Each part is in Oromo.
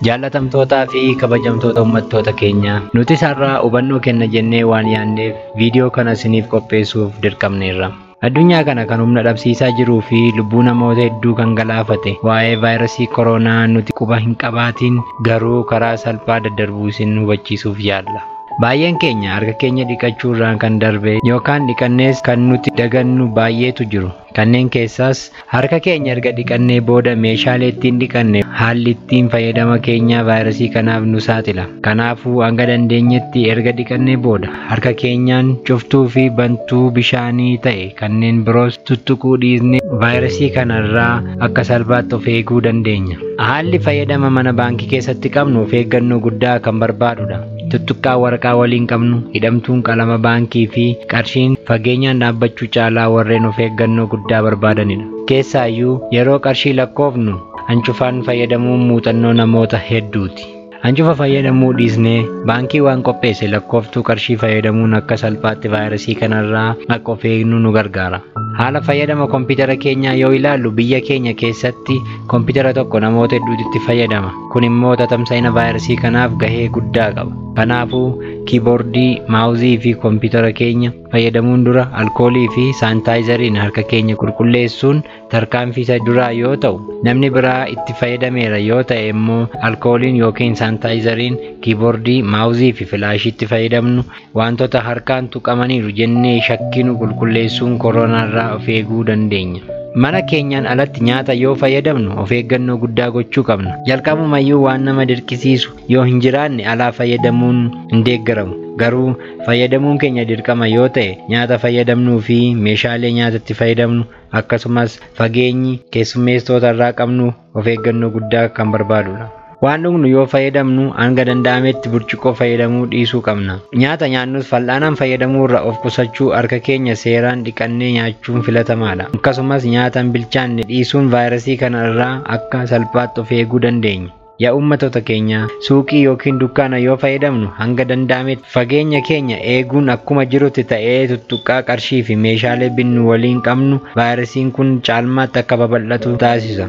Jaalatamtootaa fi kabajamtoota uummattoota keenyaa, nuti sarara hubannoo kenna jennee waan yaadneef viidiyoo kana isiniif qopheessuuf dirqamneerra. Addunyaa kana kan humna dhabsiisaa jiruu fi lubbuu namoota hedduu kan galaafate waa'ee vaayirasii koronaa nuti quba hin qabaatiin garuu karaa salphaa daddarbuu isin hubachiisuuf yaalla. Baay'een keenya harka keenya dhiqachuu irraan kan darbe yookaan dhiqannees kan nuti dagannu baay'eetu jiru. Kanneen keessaas harka keenya erga dhiqannee booda meeshaalee ittiin dhiqanne haalli ittiin fayyadama keenyaa vaayirasii kanaaf nu saaxila. Kanaafuu hanga dandeenyetti erga dhiqannee booda harka keenyaan cuftuu fi bantuu bishaanii ta'e kanneen biroos tuttuquu dhiisne vaayirasii kanarraa akka salphaatti of eeguu dandeenya. Haalli fayyadama mana baankii keessatti qabnu of eeggannoo guddaa kan barbaadudha. Tuttuqqaa waraqaa waliin qabnu, hidhamtuun qalama baankii fi qarshiin fageenyaan dhaabbachuu caalaa warreen of eeggannoo guddaa barbaadanidha. Keessaayyuu yeroo qarshii lakkoofnu hancufaan fayyadamuun muuxannoo namoota hedduuti. Hancufa fayyadamuu dhiisnee baankii waan qopheesse lakkooftuu qarshii fayyadamuun akka salphaatti vaayirasii kanarraa akka of eegnu nu gargaara. Haala fayyadama kompiitara keenyaa yoo ilaallu biyya keenya keessatti kompiitara tokko namoota hedduutti fayyadama. Kun immoo tatamsa'ina vaayirasii kanaaf gahee guddaa qaba. Kanaafuu kiiboordii, maawuzii fi kompiitara keenya fayyadamuun dura alkoolii fi saanitaayizariin harka keenya qulqulleessuun tarkaanfii isa duraa yoo ta'u, namni biraa itti fayyadameera yoo ta'e immoo alkooliin yookiin saanitaayizariin kiiboordii, maawuzii fi filaashii itti fayyadamnu wantoota harkaan tuqamaniiru jennee shakkinu qulqulleessuun koronaarraa of eeguu dandeenya. Mana keenyaan alatti nyaata yoo fayyadamnu of eeggannoo guddaa gochuu qabna. Jalqabumayyuu waan nama dirqisiisu yoo hin jiraanne alaa fayyadamuun hin deeggaramu. Garuu fayyadamuun keenya dirqama yoo ta'e nyaata fayyadamnuu fi meeshaalee nyaatatti fayyadamnu akkasumas fageenyi keessummeessitoota irraa qabnu of eeggannoo guddaa kan barbaadudha. Waan dhugnu yoo fayyadamnu hanga danda'ametti burcuqqoo fayyadamuu dhiisuu qabna. Nyaata nyaannus fal'aanaan fayyadamuu irraa of qusachuu harka keenya seeraan dhiqannee nyaachuun filatamaadha. Akkasumas nyaata hin bilchaanne dhiisuun vaayirasii kana irraa akka salphaatti of eeguu dandeenya. Yaa uummattoota keenya, suuqii yookiin dukkaana yoo fayyadamnu hanga danda'ametti fageenya keenya eeguun akkuma jirutti ta'ee tuttuqqaa qarshii fi meeshaalee binnu waliin qabnu vaayirasiin kun caalmaatti akka babal'atu taasisa.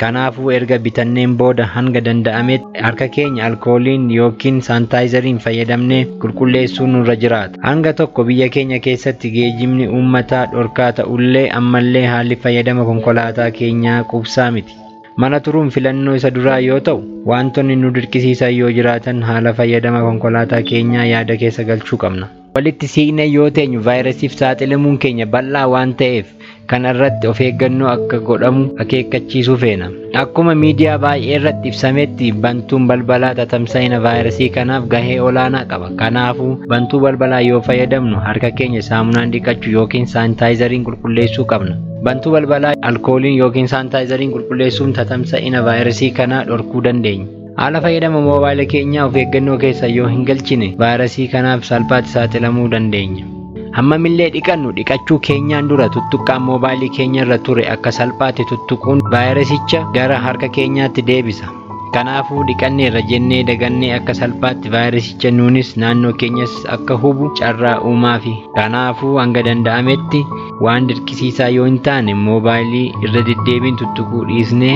Kanaafuu erga bitanneen booda hanga danda'ametti harka keenya alkooliin yookiin saanitaayizariin fayyadamnee qulqulleessuun nurra jiraata. Hanga tokko biyya keenya keessatti geejjibni uummataa dhorkaa ta'ullee ammallee haalli fayyadama konkolaataa keenyaa qubsaa miti. Mana turuun filannoo isa duraa yoo ta'u, wantoonni nu dirqisiisan yoo jiraatan haala fayyadama konkolaataa keenyaa yaada keessa galchuu qabna. Walitti siiqnee yoo teenyu vaayirasiif saaxilamuun keenya bal'aa waan ta'eef kana irratti of eeggannoo akka godhamu akeekkachiisuu feena. Akkuma miidiyaa baay'ee irratti ibsametti bantuun balbalaa tatamsa'ina vaayirasii kanaaf gahee olaanaa qaba. Kanaafuu bantuu balbalaa yoo fayyadamnu harka keenya saamunaan dhiqachuu yookiin saanitaayizariin qulqulleessuu qabna. Bantuu balbalaa alkooliin yookiin saanitaayizariin qulqulleessuun tatamsa'ina vaayirasii kanaa dhorkuu dandeenya. Haala fayyadama moobaayila keenyaa of eeggannoo keessa yoo hin galchine vaayirasii kanaaf salphaatti saaxilamuu dandeenya. Hammamillee dhiqannu dhiqachuu keenyaan dura tuttuqqaan moobaayilii keenya irra ture akka salphaatti tuttuquun vaayirasicha gara harka keenyaatti deebisa. Kanaafuu dhiqannee irra jennee dagannee akka salphaatti vaayirasicha nuunis naannoo keenyas akka hubu carraa uumaafi. Kanaafuu hanga danda'ametti waan dirqisiisaa yoo hin taane moobaayilii irra deddeebiin tuttuquu dhiisnee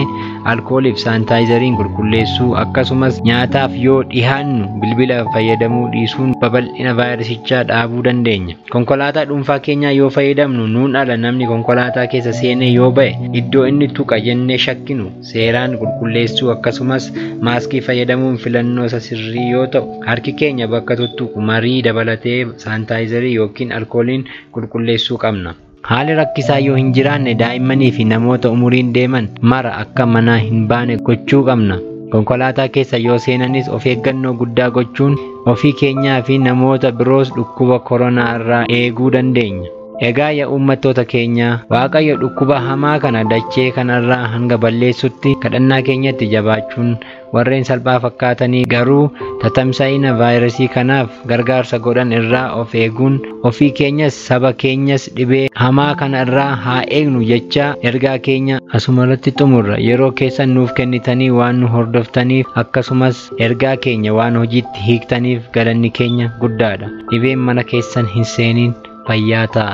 alkooliif saanitaayizariin qulqulleessuu akkasumas nyaataaf yoo dhihaannu bilbila fayyadamuu dhiisuun babal'ina vaayirasichaa dhaabuu dandeenya. Konkolaataa dhuunfaa keenyaa yoo fayyadamnu nuun ala namni konkolaataa keessa seenee yoo ba'e iddoo inni tuqa jennee shakkinu seeraan qulqulleessuu akkasumas maaskii fayyadamuun filannoo isa sirrii yoo ta'u, harki keenya bakka tuttuqu marii dabalatee saanitaayizarii yookiin alkooliin qulqulleessuu qabna. Haalli rakkisaa yoo hin jiraanne daa'immanii fi namoota umuriin deeman mara akka manaa hin baane gochuu qabna. Konkolaataa keessa yoo seenanis of eeggannoo guddaa gochuun ofii keenyaa fi namoota biroos dhukkuba koronaa irraa eeguu dandeenya. Egaa yaa uummattoota keenya, Waaqayyo dhukkuba hamaa kana dachee kanarraa hanga balleessutti kadhannaa keenyatti jabaachuun warreen salphaa fakkaatanii garuu tatamsa'ina vaayirasii kanaaf gargaarsa godhan irraa of eeguun ofii keenyas saba keenyas dhibee hamaa kana irraa haa eegnu jecha ergaa keenya asumarratti xumurra. Yeroo keessan nuuf kennitanii waan nu hordoftaniif akkasumas ergaa keenya waan hojiitti hiiktaniif galanni keenya guddaadha. Dhibeen mana keessan hin seeniin fayyaa ta'a.